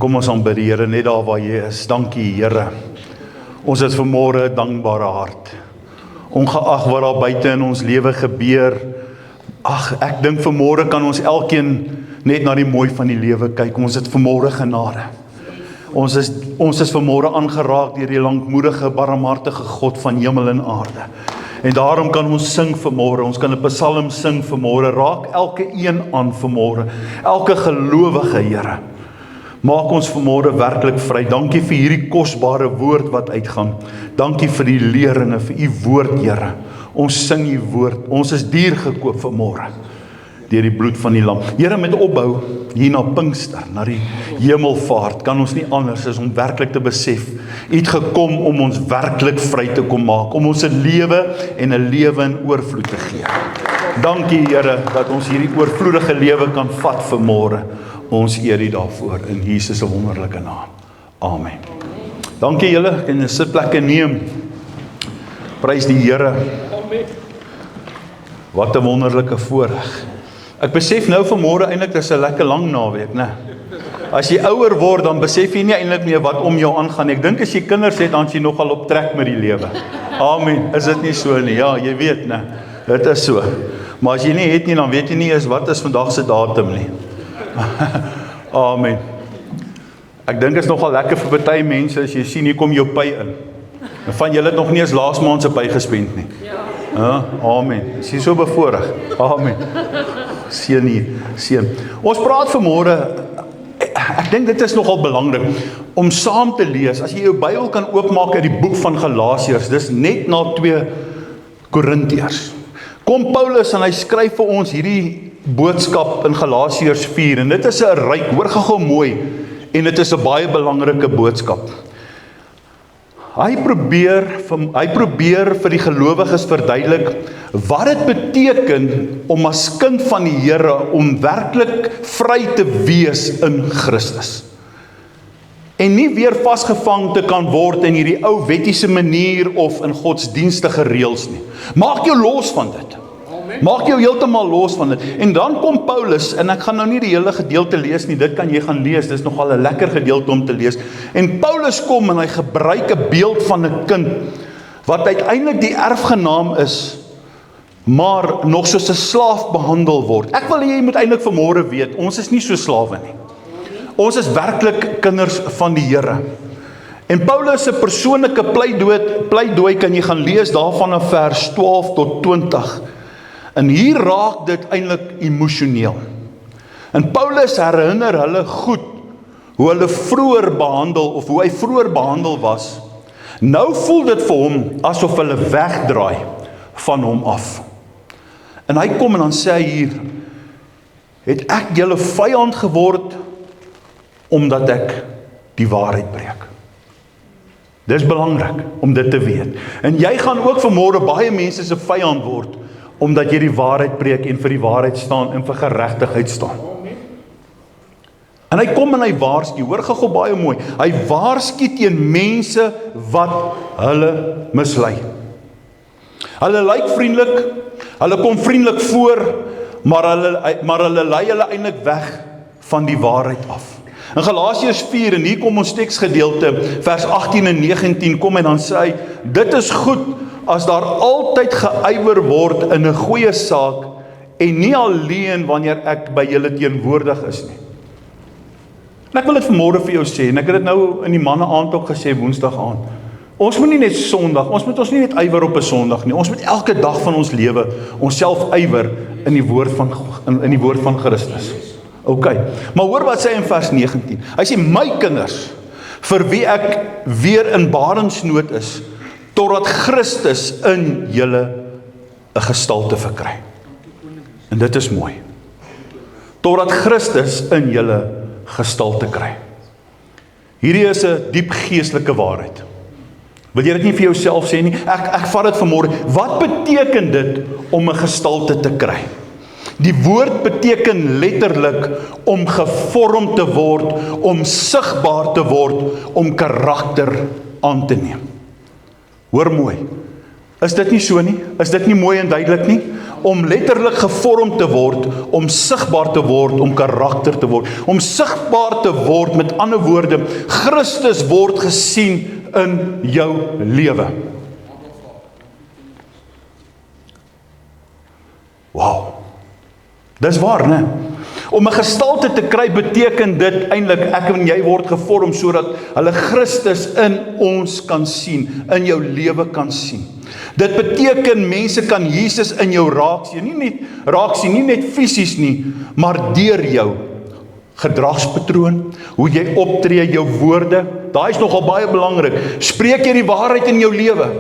Kom ons aanbid die Here net daar waar jy is. Dankie Here. Ons het vanmôre 'n dankbare hart. Ongeag wat daar buite in ons lewe gebeur. Ek dink vanmôre kan ons elkeen net na die mooi van die lewe kyk. Ons het vanmôre genade. Ons is vanmôre aangeraak deur die lankmoedige, barmhartige God van hemel en aarde. En daarom kan ons sing vanmôre, ons kan 'n psalm sing vanmôre, raak elke een aan vanmôre, elke gelowige Here. Maak ons vanmôre werklik vry. Dankie vir hierdie kosbare woord wat uitgaan. Dankie vir die leringe, vir u woord, Here. Ons sing u woord. Ons is duur gekoop vanmôre deur die bloed van die lam. Here, met opbou hier na Pinkster, na die hemelvaart, kan ons nie anders as om werklik te besef, u het gekom om ons werklik vry te kom maak, om ons 'n lewe en 'n lewe in oorvloed te gee. Dankie Here dat ons hierdie oorvloedige lewe kan vat vanmôre. Ons eer u daarvoor in Jesus se wonderlike naam. Amen. Dankie julle, kan julle sitplekke neem. Prys die Here. Wat 'n wonderlike voorreg. Ek besef nou vanmôre eintlik dis 'n lekker lang naweek, né? As jy ouer word, dan besef jy nie eintlik meer wat om jou aangaan. Ek dink as jy kinders het, dan is jy nogal op trek met die lewe. Amen. Is dit nie so nie? Ja, jy weet, né? Dit is so. Maar as jy nie het nie, dan weet jy nie eens wat is vandag se datum nie. Amen. Ek dink is nogal lekker vir baie mense as jy sien hier kom jou py in. En van julle het nog nie eens laas maand se py gespend nie. Ja, amen. Is jy so bevoorreg? Amen. Seën hier, seën. Ons praat vanmôre, ek dink dit is nogal belangrik om saam te lees. As jy jou Bybel kan oopmaak uit die boek van Galasiërs, dis net na 2 Korintiërs. Kom Paulus en hy skryf vir ons hierdie boodskap in Galasiërs 4 en dit is 'n ryk, hoor gou mooi, en dit is 'n baie belangrike boodskap. Hy probeer vir die gelowiges verduidelik wat dit beteken om as kind van die Here om werklik vry te wees in Christus. En nie weer vasgevang te kan word in hierdie ou wettiese manier of in godsdienstige reëls nie. Maak jou los van dit. Maak jou heeltemal los van dit. En dan kom Paulus, en ek gaan nou nie die hele gedeelte lees nie, dit kan jy gaan lees, dit is nogal 'n lekker gedeelte om te lees. En Paulus kom en hy gebruik 'n beeld van 'n kind, wat uiteindelik die erfgenaam is, maar nog soos 'n slaaf behandel word. Ek wil hê jy moet eintlik vanmôre weet, ons is nie so slawe nie. Ons is werklik kinders van die Here. En Paulus se persoonlike pleidooi kan jy gaan lees daarvan in vers 12 tot 20. En hier raak dit eintlik emosioneel. En Paulus herinner hulle goed hoe hulle vroeër behandel of hoe hy vroeër behandel was. Nou voel dit vir hom asof hulle wegdraai van hom af. En hy kom en dan sê hy hier, het ek julle vyand geword omdat ek die waarheid breek. Dis belangrik om dit te weet. En jy gaan ook vanmôre baie mense se vyand word omdat jy die waarheid preek en vir die waarheid staan en vir geregtigheid staan. En hy kom en hy waarsku, hoor gou baie mooi, hy waarsku teen mense wat hulle mislei. Hulle lyk vriendelik, hulle kom vriendelik voor, maar hulle lei hulle eintlik weg van die waarheid af. In Galasiërs 4, en hier kom ons teksgedeelte, vers 18 en 19, kom en dan sê hy, dit is goed, as daar altyd geywer word in 'n goeie saak en nie alleen wanneer ek by julle teenwoordig is nie. En ek wil dit vanmôre vir jou sê, en ek het dit nou in die manne aand ook gesê, woensdag aand. Ons moet nie net Sondag, ons moet nie net ywer op 'n Sondag nie. Ons moet elke dag van ons lewe onsself ywer in die woord van Christus. OK. Maar hoor wat sê hy in vers 19. Hy sê my kinders, vir wie ek weer in barensnood is, totdat Christus in julle 'n gestalte verkry. En dit is mooi. Totdat Christus in julle gestalte kry. Hierdie is 'n diep geestelike waarheid. Wil jy dit nie vir jouself sê nie? Ek vat dit vanmôre. Wat beteken dit om 'n gestalte te kry? Die woord beteken letterlik om gevorm te word, om sigbaar te word, om karakter aan te neem. Hoor mooi. Is dit nie so nie? Is dit nie mooi en duidelik nie? om letterlik gevorm te word, om sigbaar te word, om karakter te word, om sigbaar te word, met ander woorde, Christus word gesien in jou lewe. Wow, dis waar, né? Om 'n gestalte te kry beteken dit eintlik ek en jy word gevorm sodat hulle Christus in ons kan sien, in jou lewe kan sien. Dit beteken mense kan Jesus in jou raak sien, nie net fisies nie, maar deur jou gedragspatroon, hoe jy optree, jou woorde, daai is nogal baie belangrik. Spreek jy die waarheid in jou lewe?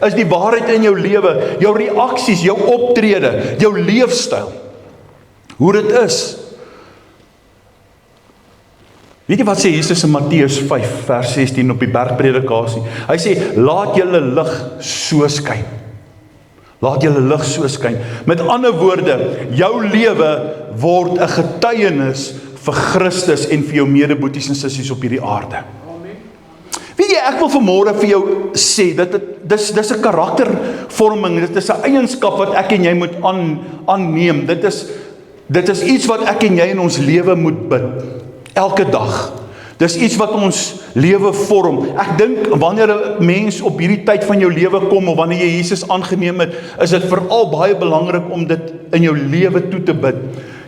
Is die waarheid in jou lewe, jou reaksies, jou optrede, jou leefstyl, hoe dit is? Weet jy wat sê Jesus in Matteus 5 vers 16 op die bergpredikasie? Hy sê, laat julle lig so skyn. Laat julle lig so skyn. Met ander woorde, jou lewe word 'n getuienis vir Christus en vir jou medeboeties en sissies op hierdie aarde. Weet jy, ek wil vanmôre vir jou sê, dis 'n karaktervorming, dit is 'n eienskap wat ek en jy moet aanneem. Dit is iets wat ek en jy in ons lewe moet bid. Elke dag. Dis iets wat ons lewe vorm. Ek dink, wanneer 'n mens op hierdie tyd van jou lewe kom, of wanneer jy Jesus aangeneem het, is dit veral baie belangrik om dit in jou lewe toe te bid.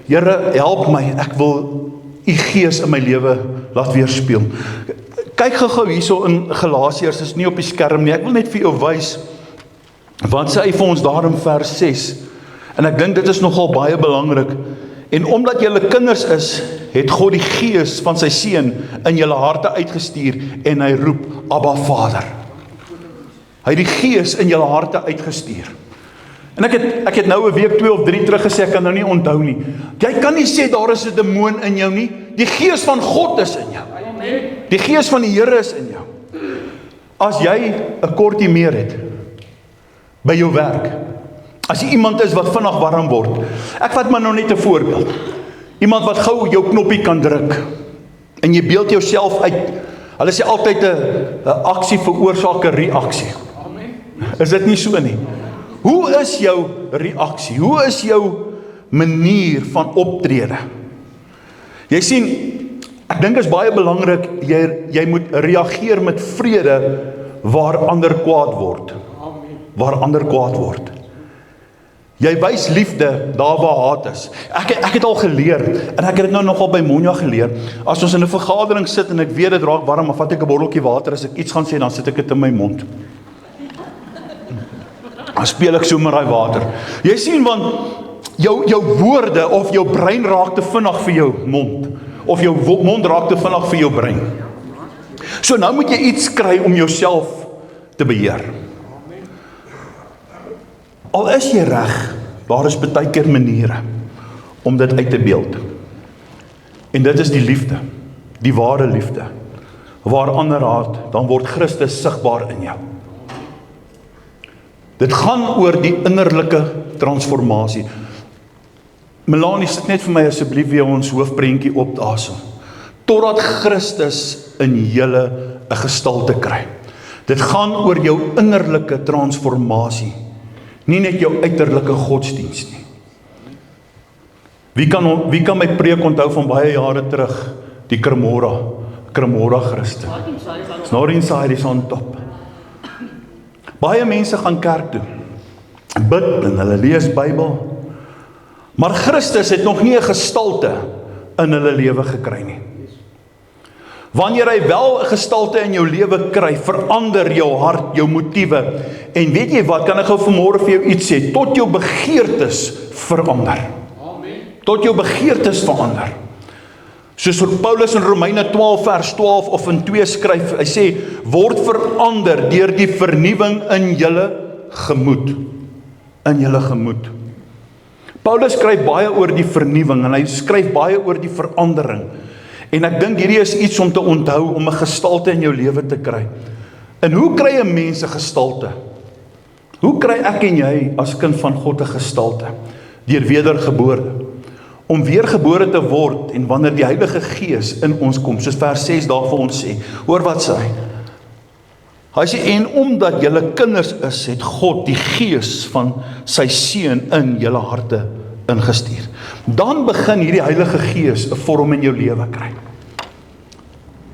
Here, help my, ek wil u gees in my lewe laat weerspieël. Kyk gou hierso in Galasiërs, is nie op die skerm nie, ek wil net vir jou wys, wat sê hy vir ons daar in vers 6, en ek dink dit is nogal baie belangrik, en omdat julle kinders is, het God die gees van sy seun in julle harte uitgestuur, en hy roep, Abba Vader. Hy het die gees in julle harte uitgestuur. En ek het nou 'n week 2 of 3 terug gesê, ek kan nou nie onthou nie. Jy kan nie sê daar is 'n demoon in jou nie, die gees van God is in jou. Die gees van die Here is in jou. As jy 'n kortie meer het, by jou werk, as jy iemand is wat vinnig warm word, ek vat maar nou net 'n voorbeeld, iemand wat gou jou knoppie kan druk, en jy beeld jouself uit, hulle sê altyd 'n aksie veroorsaak 'n reaksie. Is dit nie so nie? Hoe is jou reaksie? Hoe is jou manier van optrede? Jy sien, ek dink is baie belangrik, jy moet reageer met vrede waar ander kwaad word. Waar ander kwaad word. Jy wys liefde daar waar haat is. Ek het al geleer, en ek het dit nou nogal by Monja geleer, as ons in 'n vergadering sit en ek weet dit raak warm, dan vat ek 'n botteltjie water, as ek iets gaan sê, dan sit ek dit in my mond. Dan speel ek so met daai water. Jy sien, want jou woorde of jou brein raak te vinnig vir jou mond, of jou mond raak te vinnig vir jou brein. So nou moet jy iets kry om jouself te beheer. Al is jy reg, daar is baie keer maniere om dit uit te beeld. En dit is die liefde, die ware liefde. Waar ander haat, dan word Christus sigbaar in jou. Dit gaan oor die innerlike transformasie. Melanie, sit net vir my asseblief weer ons hoofprentjie op daarso. Totdat Christus in julle 'n gestalte kry. Dit gaan oor jou innerlike transformasie. Nie net jou uiterlike godsdiens nie. Wie kan my preek onthou van baie jare terug? Die Cremora Christen. It's not inside, it's on top. Baie mense gaan kerk toe, bid en hulle lees Bybel, maar Christus het nog nie 'n gestalte in hulle lewe gekry nie. Wanneer hy wel 'n gestalte in jou lewe kry, verander jou hart, jou motiewe. En weet jy wat, kan ek gou vanmôre vir jou iets sê, tot jou begeertes verander. Amen. Tot jou begeertes verander. Soos Paulus in Romeine 12 vers 12 of in 2 skryf, hy sê, word verander deur die vernuwing in julle gemoed. In julle gemoed. Paulus skryf baie oor die vernuwing, en hy skryf baie oor die verandering. En ek dink hierdie is iets om te onthou, om 'n gestalte in jou lewe te kry. En hoe kry 'n mens 'n gestalte? Hoe kry ek en jy as kind van God 'n gestalte? Deur wedergebore. Om weergebore te word, en wanneer die Heilige Gees in ons kom, soos vers 6 daar vir ons sê, hoor wat sê hy? Hy sê, en omdat julle kinders is, het God die gees van sy seun in julle harte ingestuur. Dan begin hierdie Heilige Gees 'n vorm in jou lewe kry.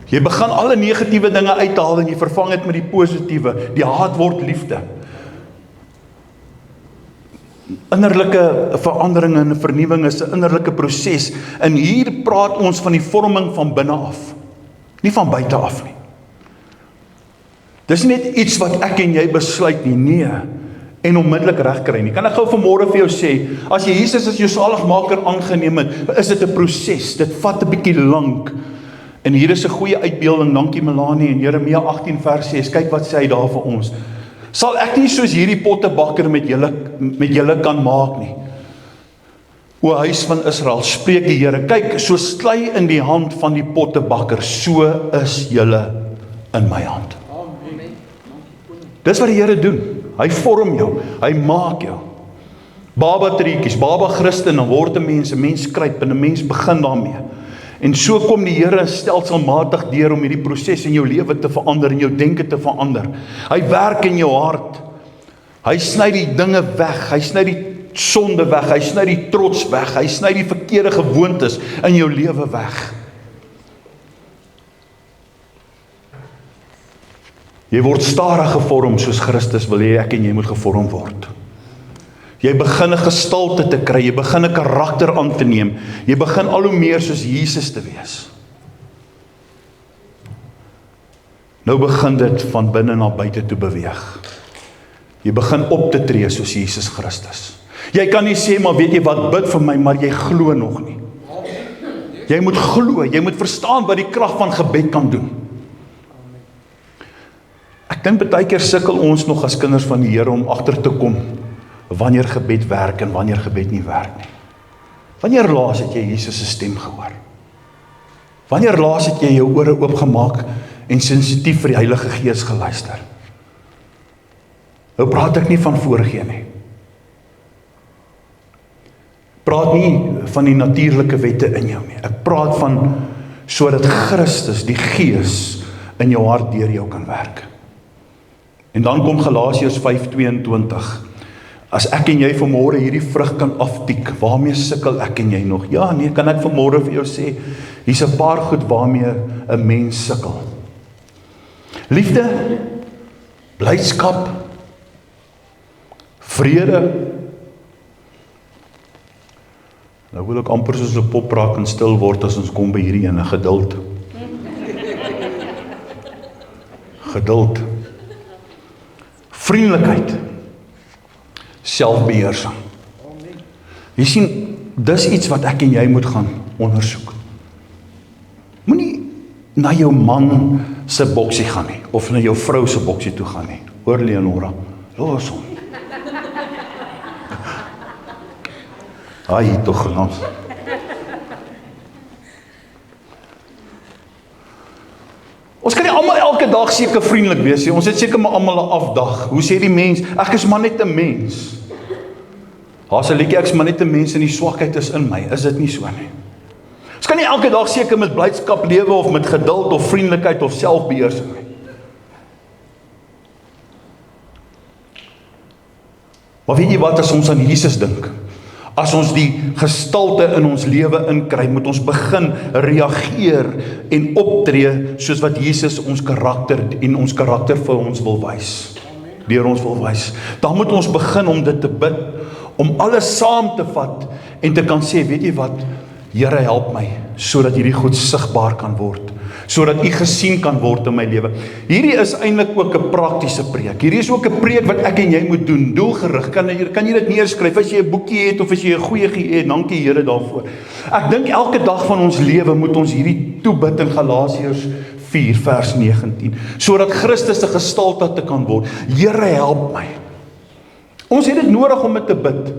Jy begin alle negatiewe dinge uithaal en jy vervang dit met die positiewe. Die haat word liefde. Innerlike verandering en vernuwing is 'n innerlike proses. En hier praat ons van die vorming van binne af, nie van buite af nie. Dis net iets wat ek en jy besluit nie, nee, en onmiddellik reg kry nie. Kan ek gou vanmôre vir jou sê, as jy Jesus as jou saligmaker aangeneem het, is dit 'n proses, dit vat 'n bietjie lank. En hier is 'n goeie uitbeelding, dankie Melanie, in Jeremia 18 vers 6, kyk wat sê hy daar vir ons. Sal ek nie soos hierdie pottebakker met julle kan maak nie, o huis van Israel, spreek die Here, kyk, so slei in die hand van die pottebakker, so is julle in my hand. Dis wat die Here doen. Hy vorm jou, hy maak jou. Baba triekies, baba Christen, dan word 'n mens kruip en 'n mens begin daarmee. En so kom die Here stelselmatig deur om hierdie proses in jou lewe te verander, en jou denke te verander. Hy werk in jou hart. Hy sny die dinge weg, hy sny die sonde weg, hy sny die trots weg, hy sny die verkeerde gewoontes in jou lewe weg. Jy word stadig gevorm soos Christus wil hê ek en jy moet gevorm word. Jy begin 'n gestalte te kry, jy begin 'n karakter aan te neem, jy begin al hoe meer soos Jesus te wees. Nou begin dit van binne na buite toe beweeg. Jy begin op te tree soos Jesus Christus. Jy kan nie sê, maar weet jy wat, bid vir my, maar jy glo nog nie. Jy moet glo, jy moet verstaan wat die krag van gebed kan doen. Ek dink baie keer sukkel ons nog as kinders van die Here om agter te kom wanneer gebed werk en wanneer gebed nie werk nie. Wanneer laas het jy Jesus se stem gehoor? Wanneer laas het jy jou ore oopgemaak en sensitief vir die Heilige Gees geluister? Nou praat ek nie van voorgee nie. Praat nie van die natuurlike wette in jou nie. Ek praat van sodat Christus, die Gees, in jou hart deur jou kan werk. En dan kom Galasiërs 5:22. As ek en jy vanmôre hierdie vrug kan aftik, waarmee sukkel ek en jy nog? Ja, nee, kan ek vanmôre vir jou sê, hier's 'n paar goed waarmee 'n mens sukkel. Liefde, blydskap, vrede. Nou wil ek amper soos 'n pop raak en stil word as ons kom by hierdie ene, geduld. Geduld. Vriendelikheid. Selfbeheersing. Jy sien, dis iets wat ek en jy moet gaan ondersoek. Moenie na jou man se boksie gaan nie, of na jou vrou se boksie toe gaan nie. Hoor Leonora, los hom. Ai, tog genoeg. Ons kan nie almal elke dag seker vriendelik wees nie. Ons het seker maar almal 'n afdag. Hoe sê die mens? Ek is maar net 'n mens. Daar's 'n liedjie, ek is maar net 'n mens en die swakheid is in my. Is dit nie so nie? Ons kan nie elke dag seker met blydskap lewe of met geduld of vriendelikheid of selfbeheersing nie. Maar weet jy wat, as ons aan Jesus dink, as ons die gestalte in ons lewe inkry, moet ons begin reageer en optree soos wat Jesus ons karakter vir ons wil wys. Deur ons wil wys. Dan moet ons begin om dit te bid, om alles saam te vat en te kan sê, weet jy wat, Here help my, sodat hierdie goed sigbaar kan word, sodat U gesien kan word in my lewe. Hierdie is eintlik ook 'n praktiese preek. Hierdie is ook 'n preek wat ek en jy moet doen, doelgerig. Kan jy dit neerskryf, as jy 'n boekie het, of as jy 'n goeie het, dankie Here daarvoor. Ek dink elke dag van ons lewe moet ons hierdie toebid in Galasiërs 4 vers 19, sodat Christus 'n gestalte te kan word. Here help my. Ons het dit nodig om dit te bid.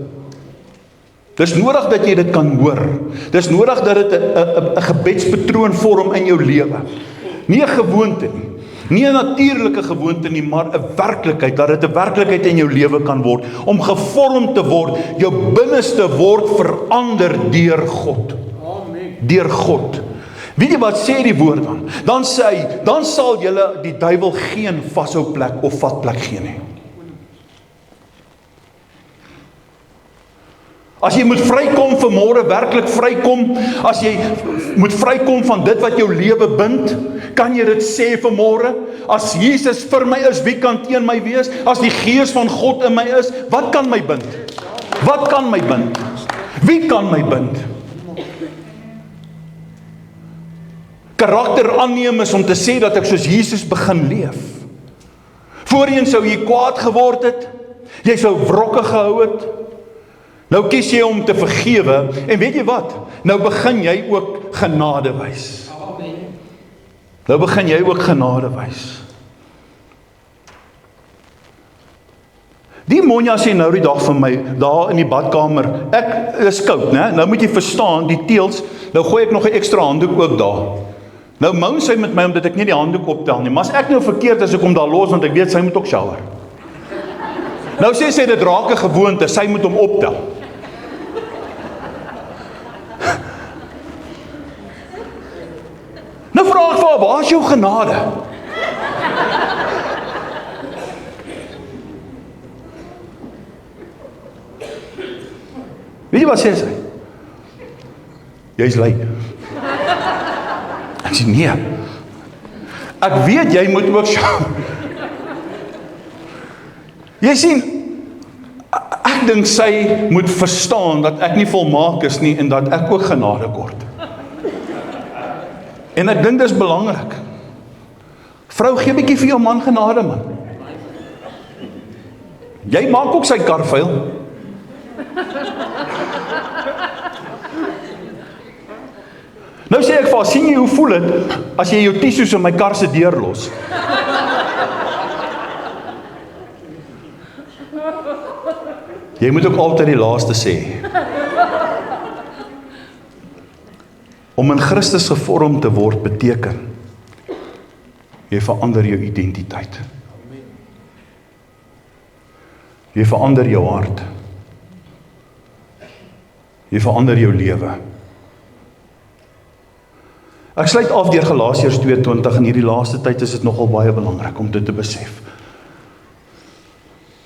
Dis nodig dat jy dit kan hoor. Dis nodig dat dit 'n gebedspatroon vorm in jou lewe. Nie 'n gewoonte nie. Nie 'n natuurlike gewoonte nie, maar 'n werklikheid, dat dit 'n werklikheid in jou lewe kan word, om gevorm te word, jou binneste word verander deur God. Amen. Deur God. Weet jy wat sê die woord dan? Dan sê hy, dan sal julle die duiwel geen vashou plek of vatplek gee nie. As jy moet vrykom vanmôre, werklik vrykom, as jy moet vrykom van dit wat jou lewe bind, kan jy dit sê vanmôre? As Jesus vir my is, wie kan teen my wees? As die Gees van God in my is, wat kan my bind? Wat kan my bind? Wie kan my bind? Karakter aanneem is om te sê dat ek soos Jesus begin leef. Voorheen sou jy kwaad geword het, jy sou wrokke gehou het. Nou kies jy om te vergewe, en weet jy wat? Nou begin jy ook genade wys. Nou begin jy ook genade wys. Die Monja sê nou die dag vir my, daar in die badkamer, ek is koud, né? Nou moet jy verstaan, die teels, nou gooi ek nog 'n ekstra handdoek ook daar. Nou moun sy met my, omdat ek nie die handdoek optel nie, maar as ek nou verkeerd is, ek kom daar los, want ek weet, sy moet ook shower. Nou sê sy, dit raak 'n gewoonte, sy moet hom optel. Nou vra ek vir haar, waar is jou genade? Weet jy wat sê sy? Jy's lui. Ek sê, nee. Ek weet, jy moet ook Jy sien, ek dink sy moet verstaan dat ek nie volmaak is nie en dat ek ook genade kort. En ek dink dis belangrik. Vrou, gee bietjie vir jou man genade, man. Jy maak ook sy kar vuil. Nou sê ek vir haar, sien jy hoe voel het as jy jou tissues in my kar se deur los? Jy moet ook altyd die laaste sê. Om in Christus gevorm te word beteken, jy verander jou identiteit. Jy verander jou hart. Jy verander jou lewe. Ek sluit af deur Galasiërs 2:20, en hierdie laaste tyd is dit nogal baie belangrik om dit te besef.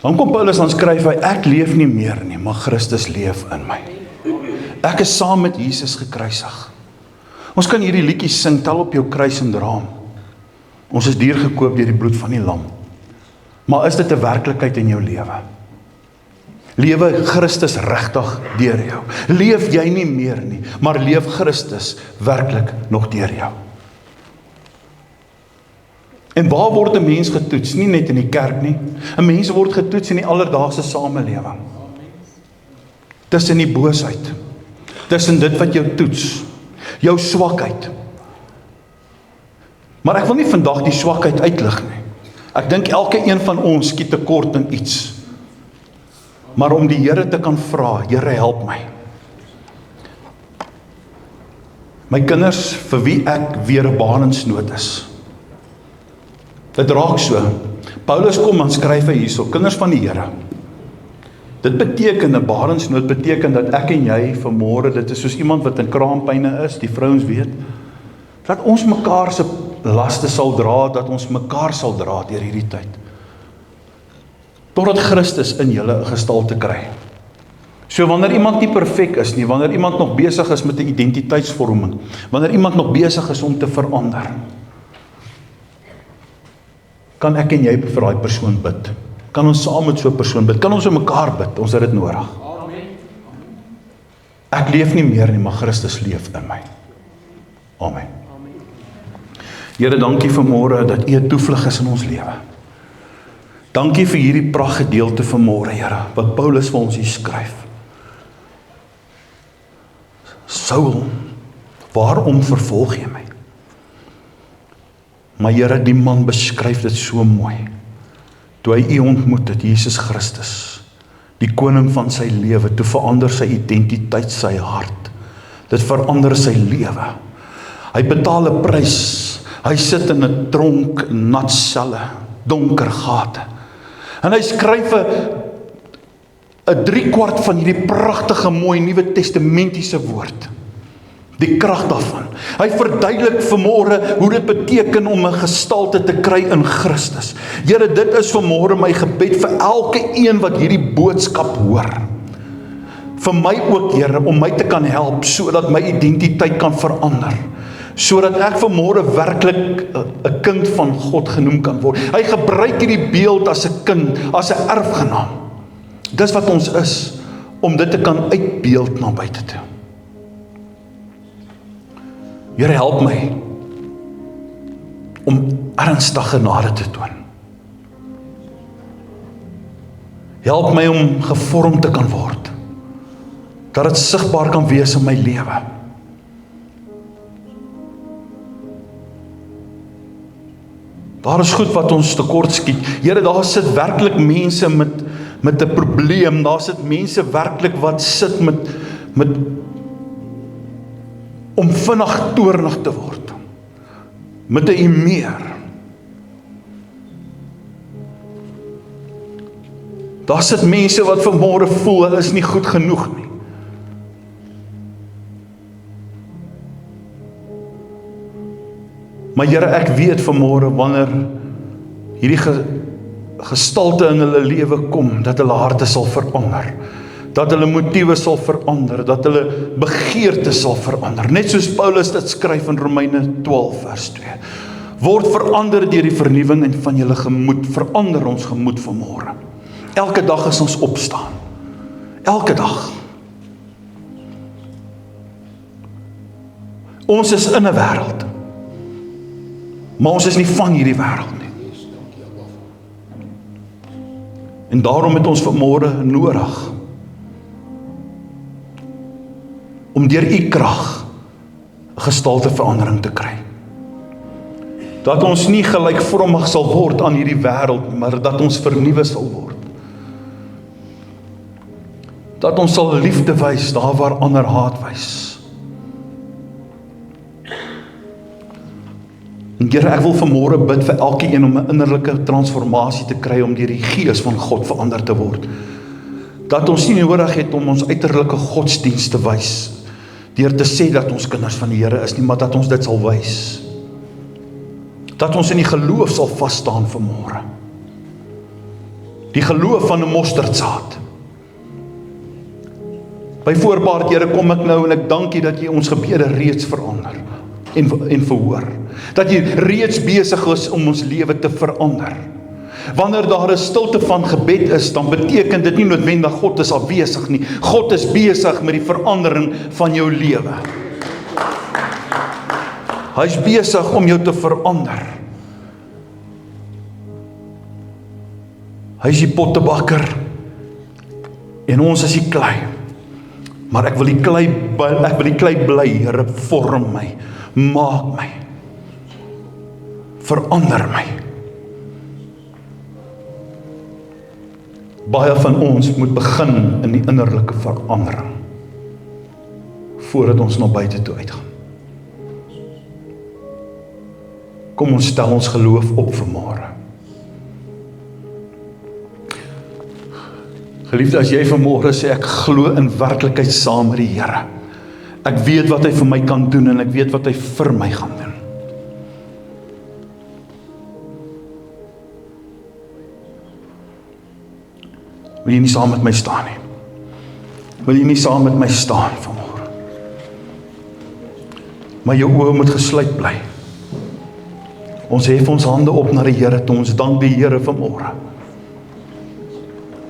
Dan kom Paulus en skryf hy, ek leef nie meer nie, maar Christus leef in my. Ek is saam met Jesus gekruisig. Ons kan hierdie liedjies sing, tel op jou kruis en dra hom. Ons is duur gekoop deur die bloed van die lam. Maar is dit 'n werklikheid in jou lewe? Lewe Christus regtig deur jou? Leef jy nie meer nie, maar leef Christus werklik nog deur jou? En waar word 'n mens getoets? Nie net in die kerk nie. 'n Mens word getoets in die alledaagse samelewing. Tussen die boosheid. Tussen dit wat jou toets. Jou swakheid. Maar ek wil nie vandag die swakheid uitlig nie. Ek dink elke een van ons skiet tekort in iets. Maar om die Here te kan vra, Here help my. My kinders, vir wie ek weer 'n barensnood is. Dit raak so. Paulus kom en skryf hy hierso, kinders van die Here. Dit beteken, 'n barensnood beteken dat ek en jy vanmôre, dit is soos iemand wat in kraampyne is, die vrouens weet, dat ons mekaar se laste sal dra, dat ons mekaar sal dra deur hierdie tyd. Totdat Christus in julle 'n gestalte kry. So wanneer iemand nie perfek is nie, wanneer iemand nog besig is met 'n identiteitsvorming, wanneer iemand nog besig is om te verander, kan ek en jy vir daai persoon bid. Kan ons saam met so 'n persoon bid? Kan ons vir mekaar bid? Ons het dit nodig. Ek leef nie meer nie, maar Christus leef in my. Amen. Here, dankie vanmôre dat U 'n toevlug is in ons lewe. Dankie vir hierdie prachtgedeelte vanmôre, Here, wat Paulus vir ons hier skryf. Saul, waarom vervolg jy my? Maar Here, die man beskryf dit so mooi. Toe hy U ontmoet het, Jesus Christus, die koning van sy lewe, toe verander sy identiteit, sy hart. Dit verander sy lewe. Hy betaal 'n prys. Hy sit in 'n tronk, nat selle, donker gate. En hy skryf 'n 3/4 van hierdie pragtige mooi Nuwe Testamentiese woord. die krag daarvan. Hy verduidelik vanmôre hoe dit beteken om 'n gestalte te kry in Christus. Here, dit is vanmôre my gebed vir elke een wat hierdie boodskap hoor. Vir my ook, Here, om my te kan help, sodat my identiteit kan verander. Sodat ek vanmôre werklik 'n kind van God genoem kan word. Hy gebruik hierdie beeld as 'n kind, as 'n erfgenaam. Dis wat ons is, om dit te kan uitbeeld na buite toe. Here, help my om ernstig genade te toon. Help my om gevorm te kan word, dat dit sigbaar kan wees in my lewe. Daar is goed wat ons tekort skiet. Here, daar sit werklik mense met 'n probleem, daar sit mense werklik wat sit met om vinnig toornig te word, met 'n emeer. Daar sit mense wat vanmôre voel, hulle is nie goed genoeg nie. Maar Here, ek weet vanmôre wanneer hierdie gestalte in hulle lewe kom, dat hulle harte sal verander, dat hulle motiewe sal verander, dat hulle begeertes sal verander. Net soos Paulus dit skryf in Romeine 12 vers 2. Word verander deur die vernuwing van julle gemoed, verander ons gemoed vanmôre. Elke dag as ons opstaan, elke dag. Ons is in 'n wêreld, maar ons is nie van hierdie wêreld nie. En daarom het ons vanmôre nodig om deur u krag 'n gestalteverandering te kry. Dat ons nie gelykvormig sal word aan hierdie wêreld, maar dat ons vernuwe sal word. Dat ons sal liefde wys daar waar ander haat wys. En Here, ek wil vanmôre bid vir elkeen om 'n innerlike transformasie te kry, om deur die Gees van God verander te word. Dat ons nie nodig het om ons uiterlike godsdienst te wys, deur te sê dat ons kinders van die Here is nie, maar dat ons dit sal wys. Dat ons in die geloof sal vasstaan vanmôre. Die geloof van 'n mosterdsaad. By voorbaat, Here, kom ek nou en ek dank U dat U ons gebede reeds verander en verhoor. Dat U reeds besig is om ons lewe te verander. Wanneer daar 'n stilte van gebed is, dan beteken dit nie noodwendig God is afwesig nie. God is besig met die verandering van jou lewe. Hy is besig om jou te verander. Hy is die pottebakker en ons is die klei. Maar ek wil die klei bly, Here, vorm my, maak my, verander my. Baie van ons moet begin in die innerlike verandering, voordat ons na buite toe uitgaan. Kom ons stel ons geloof op vanmôre. Geliefde, as jy vanmôre sê, ek glo in werklikheid saam met die Here. Ek weet wat hy vir my kan doen en ek weet wat hy vir my gaan doen. Wil jy nie saam met my staan nie? Wil jy nie saam met my staan vanmôre? Maar jou oë moet gesluit bly. Ons hef ons hande op na die Here toe, ons dank die Here vanmôre.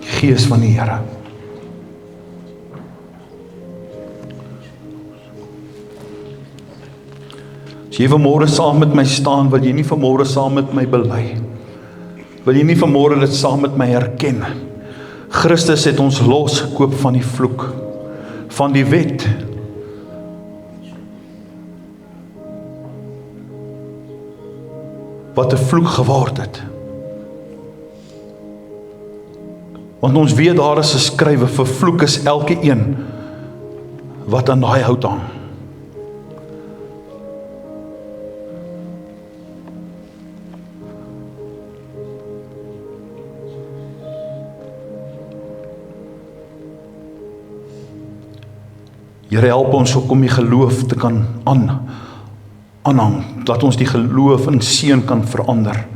Gees van die Here. As jy vanmôre saam met my staan, wil jy nie vanmôre saam met my bely. Wil jy nie vanmôre dit saam met my herken? Christus het ons losgekoop van die vloek, van die wet. Wat 'n vloek geword het. Want ons weet daar is geskrywe, vervloek is elke een wat aan daai hout hang. Here, help ons ook om die geloof te kan aanhang, dat ons die geloof in seën kan verander,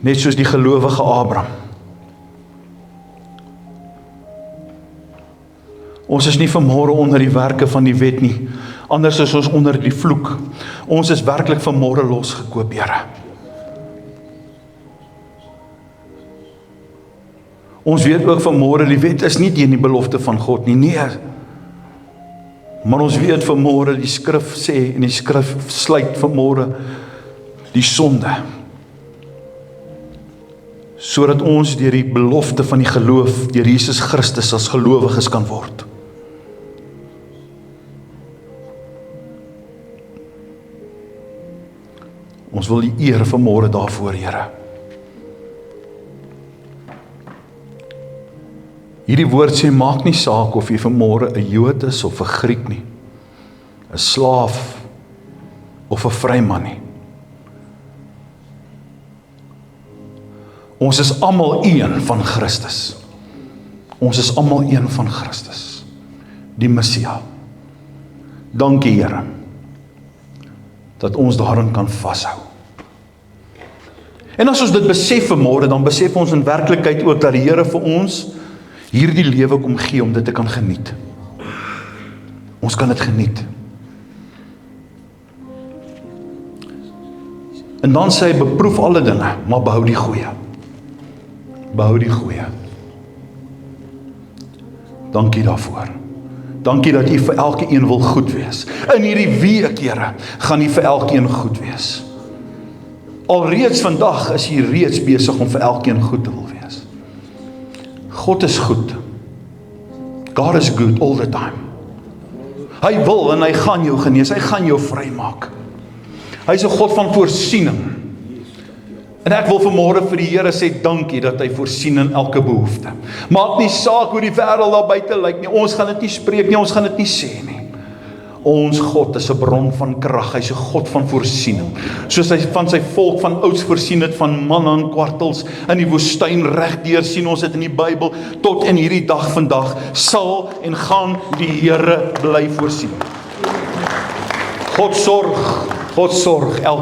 net soos die gelowige Abraham. Ons is nie vanmôre onder die werke van die wet nie, anders is ons onder die vloek. Ons is werklik vanmôre losgekoop, Here. Ons weet ook vanmôre, die wet is nie teen die belofte van God nie, nee. Maar ons weet vanmôre, die skrif sê, en die skrif sluit vanmôre die sonde, sodat ons deur die belofte van die geloof, deur Jesus Christus as gelowiges kan word. Ons wil die eer vanmôre daarvoor, Here. Hierdie woord sê, maak nie saak of jy vanmôre 'n Jood is of 'n Griek nie, 'n slaaf of 'n vryman nie. Ons is almal een van Christus. Ons is almal een van Christus, die Messia. Dankie, Here, dat ons daarin kan vashou. En as ons dit besef vanmôre, dan besef ons in werklikheid ook dat die Here vir ons hierdie lewe kom gee om dit te kan geniet. Ons kan dit geniet. En dan sê hy, beproef alle dinge, maar behou die goeie. Behou die goeie. Dankie daarvoor. Dankie dat U vir elkeen wil goed wees. In hierdie week, Here, gaan U vir elkeen goed wees. Alreeds vandag is U reeds besig om vir elkeen goed te wil wees. God is goed. God is good all the time. Hy wil en hy gaan jou genees, hy gaan jou vrymaak. Hy is 'n God van voorsiening. En ek wil vanmôre vir die Here sê dankie dat hy voorsien in elke behoefte. Maak nie saak hoe die wêreld daar buite lyk nie, ons gaan dit nie spreek nie, ons gaan dit nie sê nie. Ons God is 'n bron van krag, hy's 'n God van voorsiening. Soos hy van sy volk van ouds voorsien het van manna en kwartels in die woestyn regdeur, sien ons dit in die Bybel, tot in hierdie dag vandag, sal en gaan die Here bly voorsien. God sorg elke